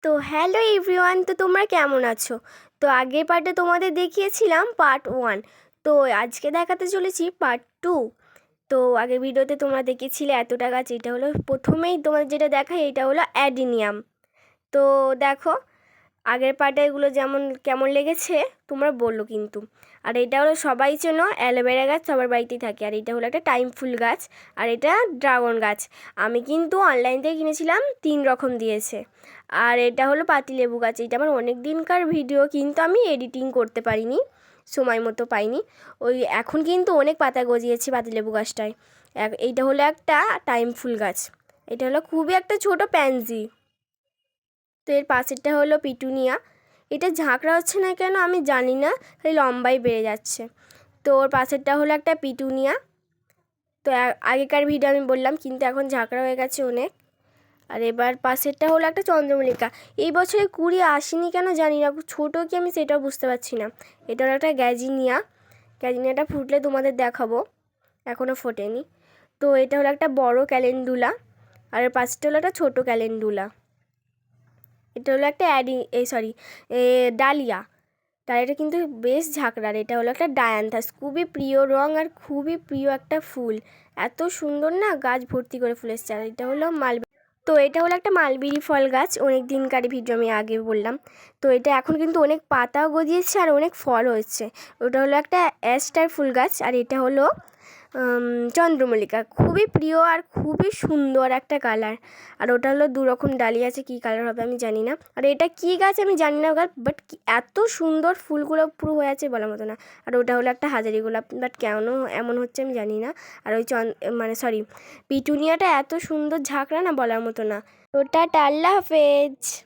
তো hello everyone, তো তোমরা কেমন আছো? তো আগের পার্টে তোমাদের দেখিয়েছিলাম পার্ট 1। তো আজকে দেখাতে চলেছি পার্ট 2। তো আগের ভিডিওতে তোমরা দেখেছিলে এতটা গাছ। এটা হলো প্রথমেই তোমাদের যেটা দেখায়, এটা হলো অ্যাডিনিয়াম। তো দেখো আগের পার্টে এগুলো যেমন কেমন লেগেছে তোমরা বললো কিন্তু। আর এটা হলো সবাই চেনো, অ্যালোভেরা গাছ সবার বাড়িতেই থাকে। আর এটা হলো একটা টাইম ফুল গাছ, আর এটা ড্রাগন গাছ। আমি কিন্তু অনলাইন থেকে কিনেছিলাম, 3 রকম দিয়েছে। আর এটা হলো পাতিলেবু গাছ। এটা আমার অনেক দিনকার ভিডিও, কিন্তু আমি এডিটিং করতে পারিনি, সময় মতো পাইনি। ওই এখন কিন্তু অনেক পাতা গজিয়েছে পাতিলেবু গাছটায়। এইটা হলো একটা টাইম ফুল গাছ। এটা হলো খুবই একটা ছোট প্যানজি। তো এর পাশেরটা হলো পিটুনিয়া। এটা ঝাঁকড়া হচ্ছে না কেন আমি জানি না, খালি লম্বাই বেড়ে যাচ্ছে। তো ওর পাশেরটা হলো একটা পিটুনিয়া। তো আগেকার ভিডিও আমি বললাম, কিন্তু এখন ঝাঁকড়া হয়ে গেছে অনেক। আর এবার পাশেরটা হলো একটা চন্দ্রমল্লিকা। এই বছরে কুড়ি আসেনি কেন জানি না, ছোটো কি আমি সেটাও বুঝতে পারছি না। এটা হলো একটা গ্যাজিনিয়া। গ্যাজিনিয়াটা ফুটলে তোমাদের দেখাবো, এখনও ফোটেনি। তো এটা হলো একটা বড় ক্যালেন্ডুলা, আর এর পাশেরটা হলো একটা ছোটো ক্যালেন্ডুলা। এটা হলো একটা ডালিয়া। ডালিয়াটা কিন্তু বেশ ঝাঁকড়ার। এটা হলো একটা ডায়ান্থাস, খুবই প্রিয় রঙ আর খুবই প্রিয় একটা ফুল। এত সুন্দর না, গাছ ভর্তি করে ফুল এসছে। আর এটা হলো তো এটা হলো একটা মালবেরি ফল গাছ, অনেক দিনকার ভিডিও আমি আগে বললাম। তো এটা এখন কিন্তু অনেক পাতাও গজিয়েছে আর অনেক ফল হচ্ছে। ওটা হলো একটা অ্যাস্টার ফুল গাছ, আর এটা হলো চন্দ্রমল্লিকা, খুবই প্রিয় আর খুবই সুন্দর একটা কালার। আর ওটা হলো 2 রকম ডালি আছে, কী কালার হবে আমি জানি না। আর এটা কী গাছ আমি জানি না গাছ, বাট এত সুন্দর ফুলগুলো পুরো হয়ে আছে বলার মতো না। আর ওটা হলো একটা হাজারি গোলাপ, বাট কেন এমন হচ্ছে আমি জানি না। আর ওই পিটুনিয়াটা এত সুন্দর ঝাঁকড়া না, বলার মতো না। তো টাটা, আল্লাহ হাফেজ।